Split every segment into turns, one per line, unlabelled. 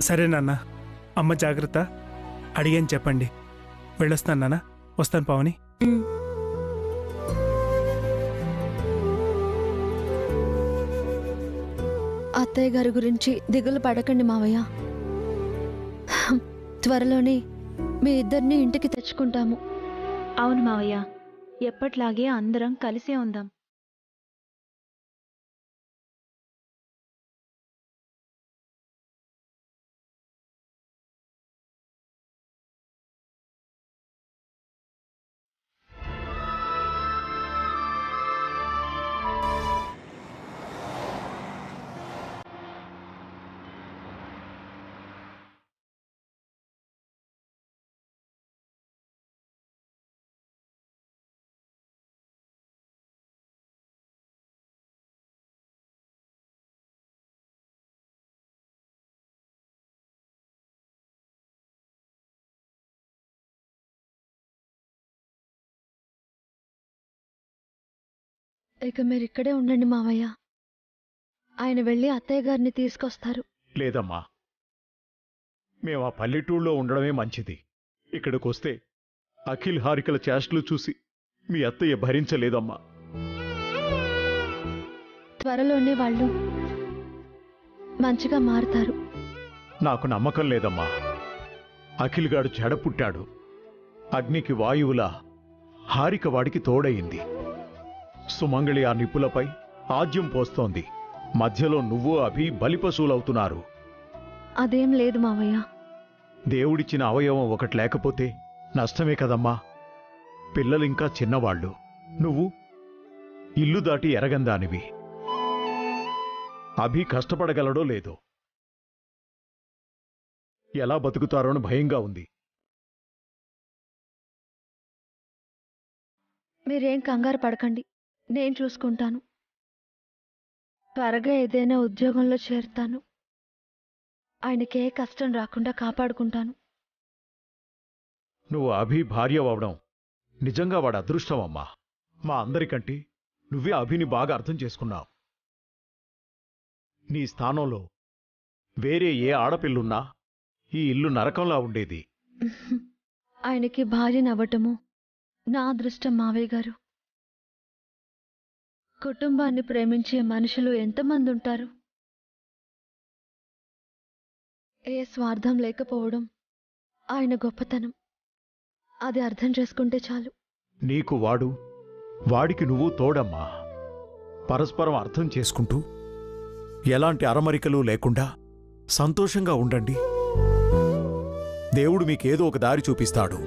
సరే నాన్న, అమ్మ జాగ్రత్త. అడిగాను చెప్పండి. వెళ్ళొస్తాను నాన్న. వస్తాను పావని.
అత్తయ్య గారి గురించి దిగులు పడకండి మావయ్య. త్వరలోనే మీ ఇద్దరిని ఇంటికి తెచ్చుకుంటాము.
అవును మావయ్య, ఎప్పట్లాగే అందరం కలిసే ఉందాం.
ఇక మీరు ఇక్కడే ఉండండి మావయ్య. ఆయన వెళ్ళి అత్తయ్య గారిని తీసుకొస్తారు.
లేదమ్మా, మేము ఆ పల్లెటూళ్ళలో ఉండడమే మంచిది. ఇక్కడికొస్తే అఖిల్ హారికల చేష్టలు చూసి మీ అత్తయ్య భరించలేదమ్మా.
త్వరలోనే వాళ్ళు మంచిగా మారుతారు.
నాకు నమ్మకం లేదమ్మా. అఖిల్ గాడు చెడ పుట్టాడు. అగ్నికి వాయువులా హారిక వాడికి తోడయింది. సుమంగళి ఆ నిప్పులపై ఆజ్యం పోస్తోంది. మధ్యలో నువ్వు అభి బలిపశువులవుతున్నారు.
అదేం లేదు మావయ్య.
దేవుడిచ్చిన అవయవం ఒకటి లేకపోతే నష్టమే కదమ్మా. పిల్లలింకా చిన్నవాళ్లు. నువ్వు ఇల్లు దాటి ఎరగందానివి. అభి కష్టపడగలడో లేదో, ఎలా బతుకుతారోని భయంగా ఉంది.
మీరేం కంగారు పడకండి, నేను చూసుకుంటాను. త్వరగా ఏదైనా ఉద్యోగంలో చేరుతాను. ఆయనకే కష్టం రాకుండా కాపాడుకుంటాను.
నువ్వు అభి భార్య అవడం నిజంగా వాడి అదృష్టం అమ్మా. మా అందరికంటే నువ్వే అభిని బాగా అర్థం చేసుకున్నావు. నీ స్థానంలో వేరే ఏ ఆడపిల్లున్నా ఈ ఇల్లు నరకంలా ఉండేది.
ఆయనకి భార్యనవ్వటము నా అదృష్టం మావయ్య గారు. కుటుంబాన్ని ప్రేమించే మనుషులు ఎంతమంది ఉంటారు? ఏ స్వార్థం లేకపోవడం ఆయన గొప్పతనం. అది అర్థం చేసుకుంటే చాలు.
నీకు వాడు, వాడికి నువ్వు తోడమ్మా. పరస్పరం అర్థం చేసుకుంటూ ఎలాంటి అరమరికలు లేకుండా సంతోషంగా ఉండండి. దేవుడు మీకేదో ఒక దారి చూపిస్తాడు.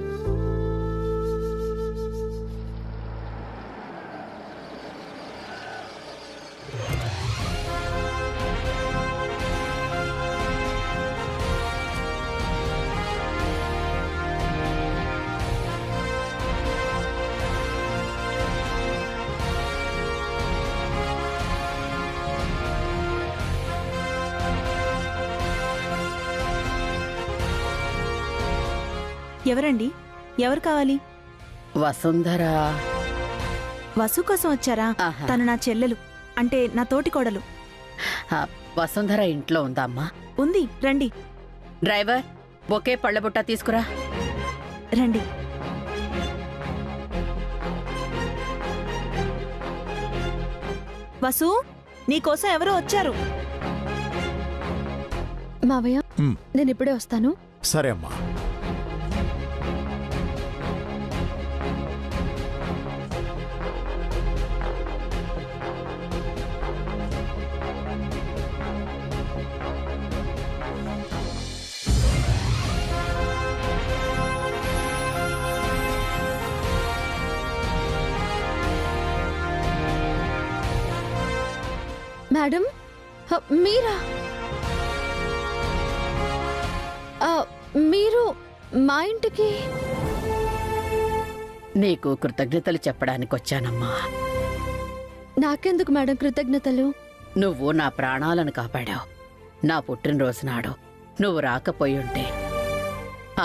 ఎవరండి? ఎవరు కావాలి?
వసుంధర.
వసు కోసం వచ్చారా?
ఆహా.
తను నా చెల్లెలు, అంటే నా తోటి కోడలు.
వసుంధర ఇంట్లో ఉందమ్మా?
ఉంది, రండి.
డ్రైవర్, ఒకే పళ్ళబుట్ట తీసుకురా.
రండి. వసు, నీకోసం ఎవరో వచ్చారు.
మావయ్య, నేను ఇప్పుడే వస్తాను.
సరే అమ్మా.
మేడం, మీరా? మీరు మా ఇంటికి?
నీకు కృతజ్ఞతలు చెప్పడానికి వచ్చానమ్మా.
నాకెందుకు మేడం కృతజ్ఞతలు?
నువ్వు నా ప్రాణాలను కాపాడావు. నా పుట్టినరోజు నాడు నువ్వు రాకపోయుంటే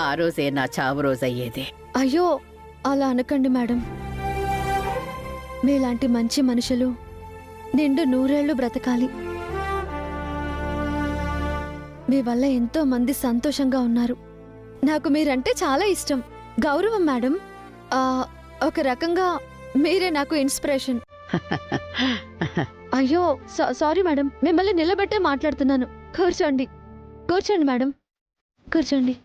ఆ రోజే నా చావు రోజయ్యేది.
అయ్యో, అలా అనకండి మేడం. మీలాంటి మంచి మనుషులు నిండు 100 ఏళ్లు బ్రతకాలి. మీ వల్ల ఎంతో మంది సంతోషంగా ఉన్నారు. నాకు మీరంటే చాలా ఇష్టం, గౌరవం మేడం. ఆ, ఒక రకంగా మీరే నాకు ఇన్స్పిరేషన్. అయ్యో సారీ మేడం, మిమ్మల్ని నిలబెట్టే మాట్లాడుతున్నాను. కూర్చోండి కూర్చోండి మేడం, కూర్చోండి.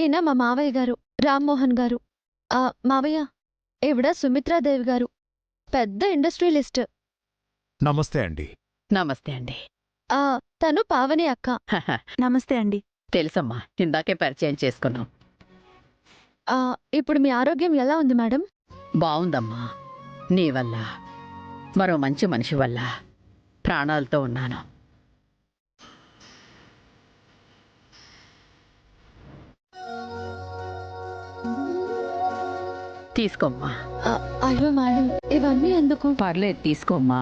ఈయన మా మావయ్య గారు, రామ్మోహన్ గారు. మావయ్య, ఈవిడ సుమిత్రాదేవి గారు, పెద్ద ఇండస్ట్రియలిస్ట్.
నమస్తే అండి.
నమస్తే అండి.
తను పావని అక్క.
నమస్తే అండి.
తెలుసమ్మా, ఇందాకే పరిచయం చేసుకున్నాం.
ఇప్పుడు మీ ఆరోగ్యం ఎలా ఉంది మేడం?
బావుందమ్మా. నీ వల్ల, మరో మంచి మనిషి వల్ల ప్రాణాలతో ఉన్నాను. తీసుకోమ్మా.
అయ్యో మేడం, ఇవన్నీ ఎందుకు?
పర్లేదు, తీసుకోమ్మా.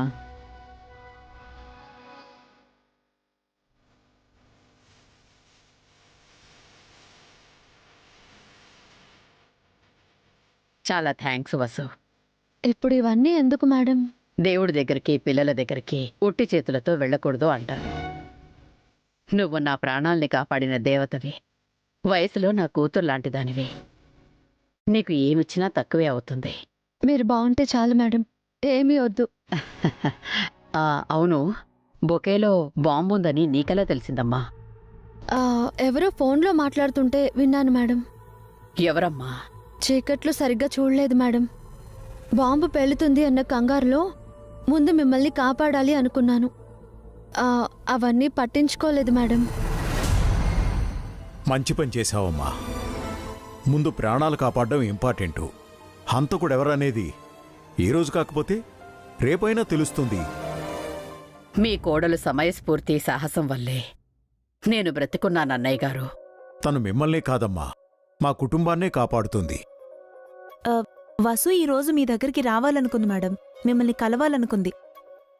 చాలా థ్యాంక్స్ వసు.
ఇప్పుడు ఇవన్నీ ఎందుకు మేడం?
దేవుడి దగ్గరికి, పిల్లల దగ్గరికి ఉట్టి చేతులతో వెళ్ళకూడదు అంటారు. నువ్వు నా ప్రాణాల్ని కాపాడిన దేవతవి. వయసులో నా కూతురు లాంటిదానివి. నీకు ఏమిచ్చినా తక్కువే అవుతుంది.
మీరు బాగుంటే చాలు మేడం, ఏమీ వద్దు.
అవును, బొకేలో బాంబుందని నీకెలా తెలిసిందమ్మా?
ఎవరో ఫోన్లో మాట్లాడుతుంటే విన్నాను మేడం.
ఎవరమ్మా?
చీకట్లు సరిగ్గా చూడలేదు మేడం. బాంబు పేలుతుంది అన్న కంగారులో ముందు మిమ్మల్ని కాపాడాలి అనుకున్నాను. అవన్నీ పట్టించుకోలేదు మేడం.
మంచి పని చేశావమ్మా. ముందు ప్రాణాలు కాపాడడం ఇంపార్టెంటు. హంతకుడెవరనేది ఈ రోజు కాకపోతే రేపైనా తెలుస్తుంది.
మీ కోడలు సమయస్ఫూర్తి, సాహసం వల్లే నేను బ్రతికున్నానన్నయ్య గారు.
తను మిమ్మల్నే కాదమ్మా, మా కుటుంబాన్నే కాపాడుతుంది.
వసు ఈరోజు మీ దగ్గరికి రావాలనుకుంది మేడం, మిమ్మల్ని కలవాలనుకుంది.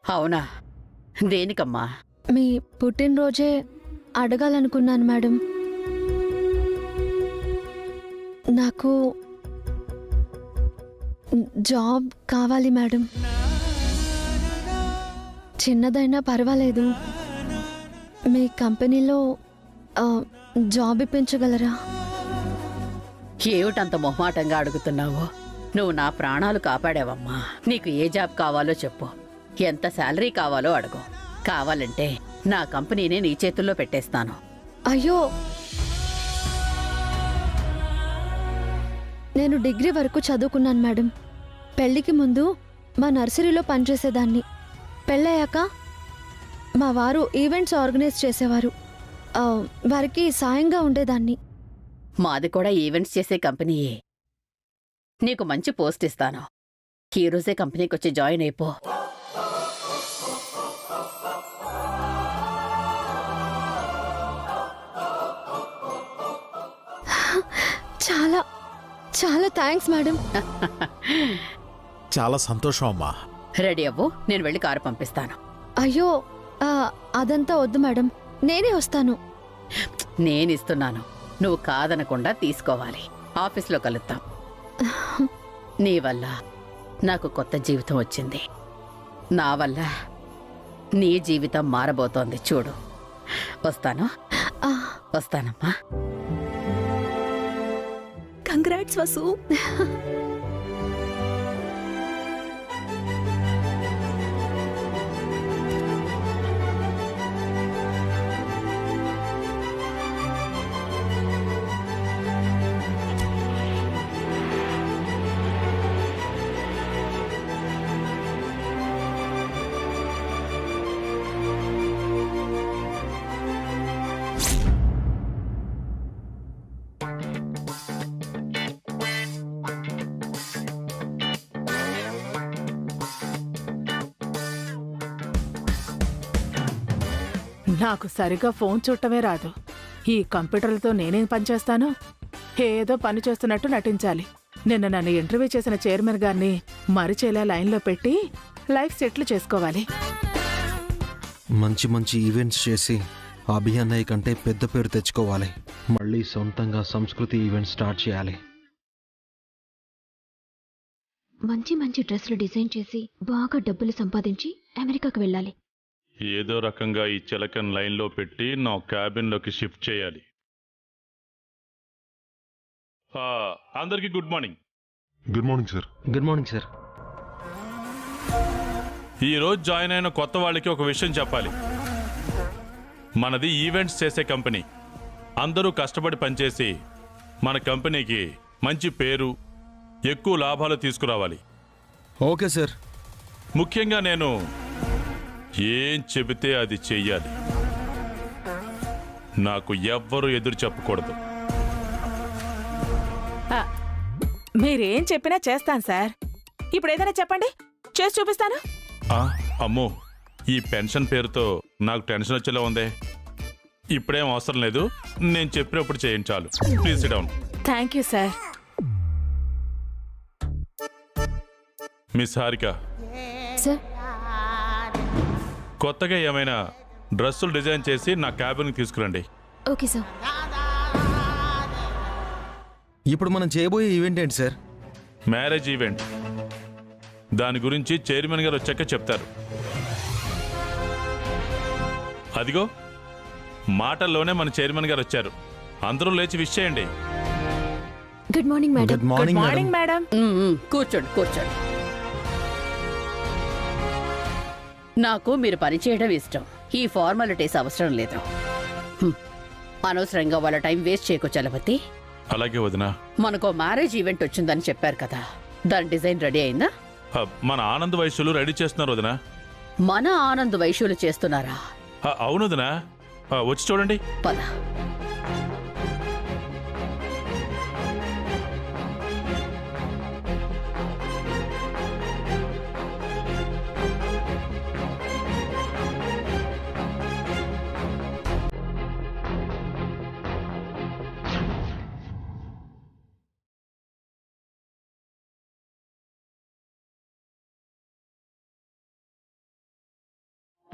అవునా? దేనికమ్మా?
మీ పుట్టినరోజే అడగాలనుకున్నాను మేడం. నాకు జాబ్ కావాలి మేడం. చిన్నదైనా పర్వాలేదు, మీ కంపెనీలో జాబ్ ఇప్పించగలరా?
ఏమిటంత మొహమాటంగా అడుగుతున్నావు? నువ్వు నా ప్రాణాలు కాపాడావమ్మా. నీకు ఏ జాబ్ కావాలో చెప్పు, ఎంత శాలరీ కావాలో అడుగు. కావాలంటే నా కంపెనీనే నీ చేతుల్లో పెట్టేస్తాను.
అయ్యో, నేను డిగ్రీ వరకు చదువుకున్నాను మేడం. పెళ్లికి ముందు మా నర్సరీలో పనిచేసేదాన్ని. పెళ్ళయ్యాక మా వారు ఈవెంట్స్ ఆర్గనైజ్ చేసేవారు. వారికి సాయంగా ఉండేదాన్ని.
మాది కూడా ఈవెంట్స్ చేసే కంపెనీయే. నీకు మంచి పోస్ట్ ఇస్తాను. ఈ రోజే కంపెనీకి వచ్చి జాయిన్ అయిపో.
చాలా చాలా థ్యాంక్స్ మేడం.
చాలా సంతోషం అమ్మా.
రెడీ అవ్వు, నేను వెళ్ళి కారు పంపిస్తాను.
అయ్యో, అదంతా వద్దు మేడం, నేనే వస్తాను.
నేనిస్తున్నాను, నువ్వు కాదనకుండా తీసుకోవాలి. ఆఫీస్లో కలుద్దాం. నీ వల్ల నాకు కొత్త జీవితం వచ్చింది. నా వల్ల నీ జీవితం మారబోతోంది. చూడు, వస్తాను. వస్తానమ్మా.
కంగ్రాట్స్ వసు.
నాకు సరిగా ఫోన్ చుట్టమే రాదు. ఈ కంప్యూటర్లతో నేనేం పనిచేస్తాను? ఏదో పని చేస్తున్నట్టు నటించాలి. నిన్న నన్ను ఇంటర్వ్యూ చేసిన చైర్మన్ గారిని మరిచేలా లైన్లో పెట్టి లైఫ్ సెటిల్ చేసుకోవాలి.
మంచి మంచి ఈవెంట్స్ చేసి అభియాన్నయ్య కంటే పెద్ద పేరు తెచ్చుకోవాలి. మళ్ళీ సొంతంగా సంస్కృతి ఈవెంట్ స్టార్ట్ చేయాలి.
మంచి మంచి డ్రెస్సులు డిజైన్ చేసి బాగా డబ్బులు సంపాదించి అమెరికాకు వెళ్ళాలి. ఏదో రకంగా ఈ చిలకన్ లైన్లో పెట్టి నా క్యాబిన్లోకి షిఫ్ట్ చేయాలి. అందరికీ good morning.
Good morning sir.
Good morning sir.
ఈరోజు జాయిన్ అయిన కొత్త వాళ్ళకి ఒక విషయం చెప్పాలి. మనది ఈవెంట్స్ చేసే కంపెనీ. అందరూ కష్టపడి పనిచేసి మన కంపెనీకి మంచి పేరు, ఎక్కువ లాభాలు తీసుకురావాలి.
Okay sir.
ముఖ్యంగా నేను ఏం చెబితే అది చెయ్యాలి. నాకు ఎవ్వరూ ఎదురు చెప్పకూడదు.
మీరేం చెప్పినా చేస్తాను సార్. ఇప్పుడు ఏదైనా చెప్పండి, చేసి చూపిస్తాను.
అమ్మో, ఈ పెన్షన్ పేరుతో నాకు టెన్షన్ వచ్చేలా ఉందే. ఇప్పుడేం అవసరం లేదు, నేను చెప్పినప్పుడు చేయండి చాలు. Please SIT down.
Thank you sir.
Miss Harika,
sir
కొత్తగా ఏమైనా డ్రెస్సులు డిజైన్ చేసి నా క్యాబిన్కి తీసుకురండి.
Okay sir.
ఇప్పుడు మనం చేయబోయే ఈవెంట్ ఏంటి సార్?
Marriage event. దాని గురించి చైర్మన్ గారు వచ్చాక చెప్తారు. అదిగో మాటల్లోనే మన చైర్మన్ గారు వచ్చారు. అందరూ లేచి విష్ చేయండి.
Good morning madam.
Good morning
morning madam.
కూర్చోండి కూర్చోండి. నాకు మీరు పనిచేయడం ఇష్టం. ఈ ఫార్మాలిటీస్ అవసరం లేదు. అనవసరంగా వాళ్ళ టైం వేస్ట్ చేయకు చలపతి.
అలాగే వదినా.
మనకు మ్యారేజ్ ఈవెంట్ వచ్చిందని చెప్పారు కదా, దాని డిజైన్ రెడీ అయిందా?
మన ఆనంద్ వయసులు రెడీ చేస్తున్నారు వదినా.
మన ఆనంద్ వైశ్యులు చేస్తున్నారా?
అవును వదినా, వచ్చి చూడండి.
పద.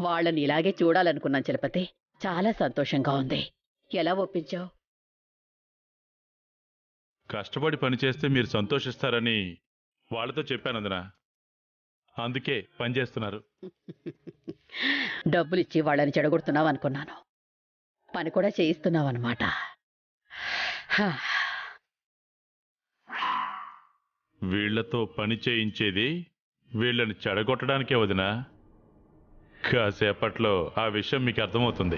వాళ్ళని ఇలాగే చూడాలనుకున్నాను చలపతి. చాలా సంతోషంగా ఉంది. ఎలా ఒప్పించావు?
కష్టపడి పనిచేస్తే మీరు సంతోషిస్తారని వాళ్ళతో చెప్పాను వదినా. అందుకే పనిచేస్తున్నారు.
డబ్బులిచ్చి వాళ్ళని చెడగొడుతున్నావు అనుకున్నాను. పని కూడా చేయిస్తున్నావు అనమాట.
వీళ్లతో పని చేయించేది వీళ్ళని చెడగొట్టడానికే వదినా. కాసేపట్లో ఆ విషయం మీకు అర్థమవుతుంది.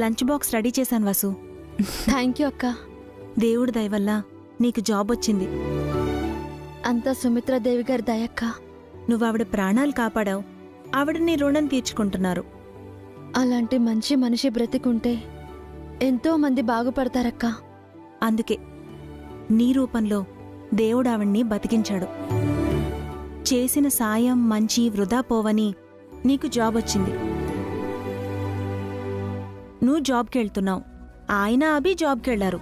లంచ్ బాక్స్ రెడీ చేశాను వాసు.
థ్యాంక్ యూ అక్క.
దేవుడి దయ వల్ల నీకు జాబ్ వచ్చింది.
అంతా సుమిత్రాదేవి గారి దయక్క.
నువ్వు ఆవిడ ప్రాణాలు కాపాడావు. ఆవిడ నీ రుణం తీర్చుకుంటున్నారు.
అలాంటి మంచి మనిషి బ్రతికుంటే ఎంతో మంది బాగుపడతారక్క.
అందుకే నీ రూపంలో దేవుడు ఆవిడ్ని బతికించాడు. చేసిన సాయం మంచి వృధా పోవని నీకు జాబ్ వచ్చింది. నువ్వు జాబ్కెళ్తున్నావు, ఆయన అభి జాబ్కెళ్లారు.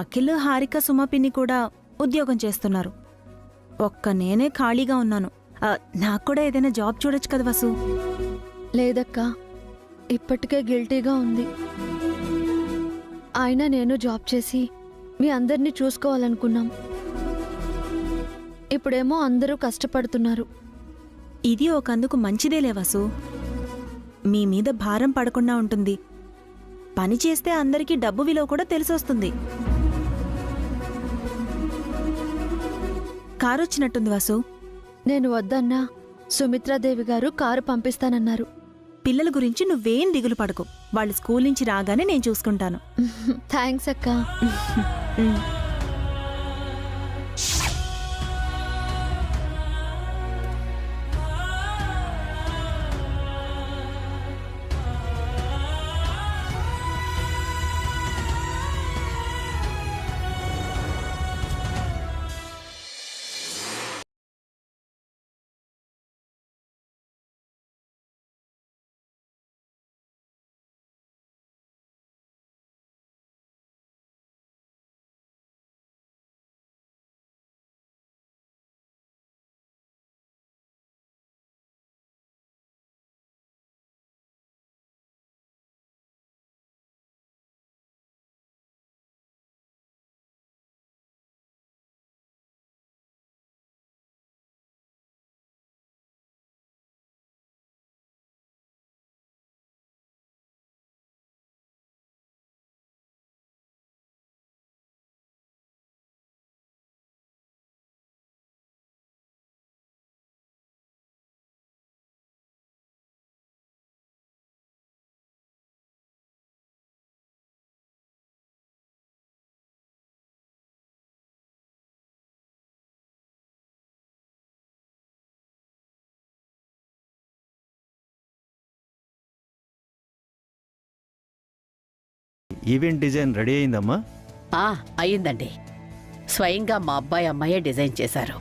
అఖిల్, హారిక, సుమపిన్ని కూడా ఉద్యోగం చేస్తున్నారు. ఒక్క నేనే ఖాళీగా ఉన్నాను. నాకు కూడా ఏదైనా జాబ్ చూడొచ్చు కదా వసు.
లేదక్క, ఇప్పటికే గిల్టీగా ఉంది. ఆయన నేను జాబ్ చేసి మీ అందరినీ చూసుకోవాలనుకున్నాం. ఇప్పుడేమో అందరూ కష్టపడుతున్నారు.
ఇది ఒకందుకు మంచిదేలే వసు. మీ మీద భారం పడకుండా ఉంటుంది. పని చేస్తే అందరికీ డబ్బు విలువ కూడా తెలిసొస్తుంది. కారొచ్చినట్టుంది వసు.
నేను వద్దన్నా సుమిత్రాదేవి గారు కారు పంపిస్తానన్నారు.
పిల్లల గురించి నువ్వేం దిగులు పడకు. వాళ్ళు స్కూల్ నుంచి రాగానే నేను చూసుకుంటాను.
థ్యాంక్స్ అక్క.
ఈవెంట్ డిజైన్ రెడీ అయిందమ్మా?
అయ్యిందండి. స్వయంగా మా అబ్బాయి అమ్మాయే డిజైన్ చేశారు.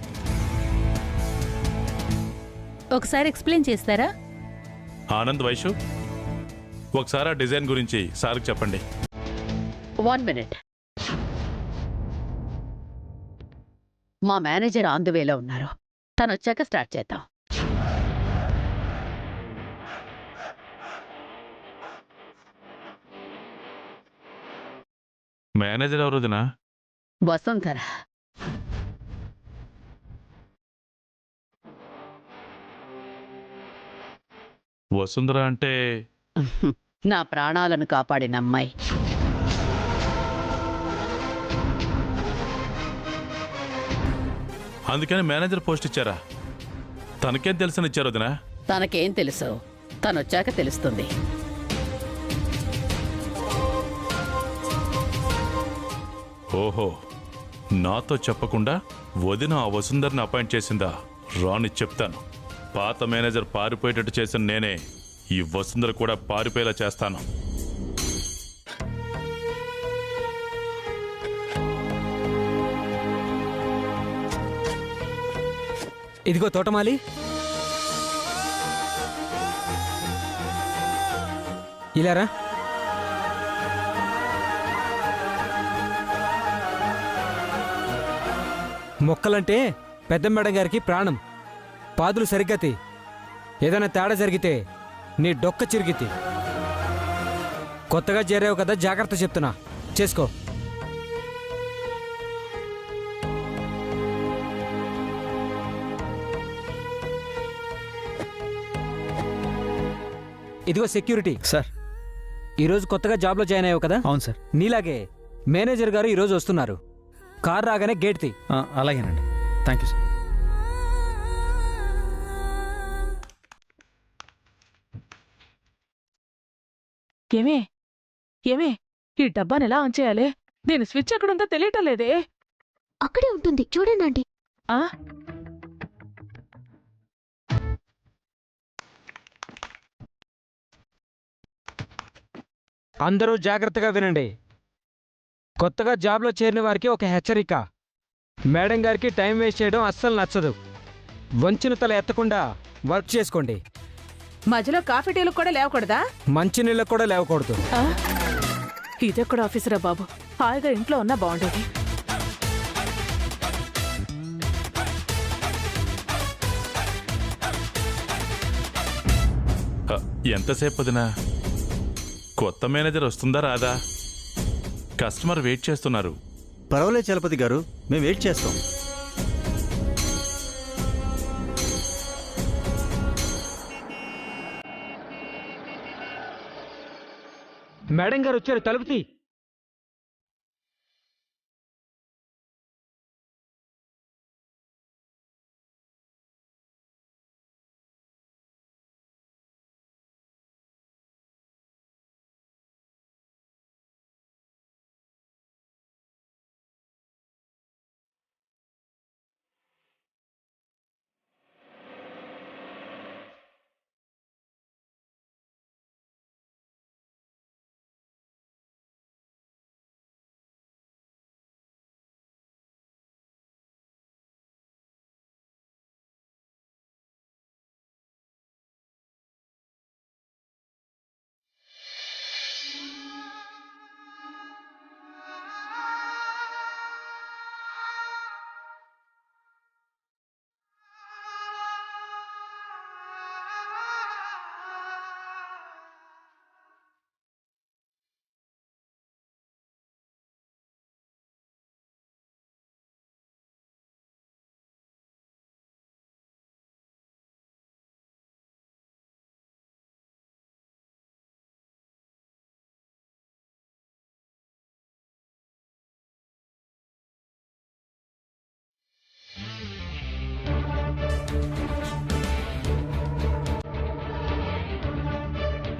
ఒకసారి ఎక్స్ప్లెయిన్ చేస్తారా?
ఆనంద్, వైషు, ఒకసారి ఆ డిజైన్ గురించి సార్కి చెప్పండి.
1 minute. మా మేనేజర్ ఆన్ ది వేలో ఉన్నారు. తను వచ్చాక స్టార్ట్ చేద్దాం.
మేనేజర్ ఎవరుదినా?
వసుంధర.
వసుంధర అంటే
నా ప్రాణాలను కాపాడిన అమ్మాయి.
అందుకని మేనేజర్ పోస్ట్ ఇచ్చారా? తనకేం తెలుసని ఇచ్చారు వదినా?
తనకేం తెలుసు, తనొచ్చాక తెలుస్తుంది.
ఓహో, నాతో చెప్పకుండా వదిన ఆ వసుంధర్ని అపాయింట్ చేసిందా? రాని చెప్తాను. పాత మేనేజర్ పారిపోయేటట్టు చేసిన నేనే ఈ వసుంధర కూడా పారిపోయేలా చేస్తాను.
ఇదిగో తోటమాలి, ఇలారా. మొక్కలంటే పెద్ద మేడం గారికి ప్రాణం. పాదులు సరిగ్గా తీ. ఏదైనా తేడా జరిగితే నీ డొక్క చిరిగితే. కొత్తగా చేరావు కదా, జాగ్రత్త చెప్తున్నా, చేసుకో. ఇదిగో సెక్యూరిటీ
సార్.
ఈరోజు కొత్తగా జాబ్లో జాయిన్ అయ్యావు కదా?
అవును సార్.
నీలాగే మేనేజర్ గారు ఈరోజు వస్తున్నారు. కార్ రాగానే గేట్ తీ.
అలాగేనండి. Thank you sir.
ఏమే ఏమే ఈ డబ్బాని ఎలా ఆన్ చేయాలి? దీని స్విచ్ ఎక్కడుందో తెలియటం లేదే.
అక్కడే ఉంటుంది, చూడండి.
ఆ
అందరూ జాగ్రత్తగా వినండి. కొత్తగా జాబ్లో చేరిన వారికి ఒక హెచ్చరిక. మేడం గారికి టైం వేస్ట్ చేయడం అస్సలు నచ్చదు. వంచిన తల ఎత్తకుండా వర్క్ చేసుకోండి.
మధ్యలో కాఫీ టీలకు కూడా లేవకూడదా?
మంచినీళ్ళకు కూడా లేవకూడదు.
ఇదెక్కడ ఆఫీసరా బాబు, హాయిగా ఇంట్లో ఉన్నా బాగుండేది.
ఎంతసేపు వదినా? కొత్త మేనేజర్ వస్తుందా రాదా? కస్టమర్ వెయిట్ చేస్తున్నారు.
పర్వాలేదు చలపతి గారు, మేము వెయిట్ చేస్తాం.
మేడం గారు వచ్చారు, తలుపు తీ.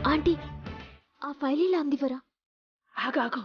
ఆంటీ, ఆ ఫైల్ ఇలా అందివరా?
ఆగాగు,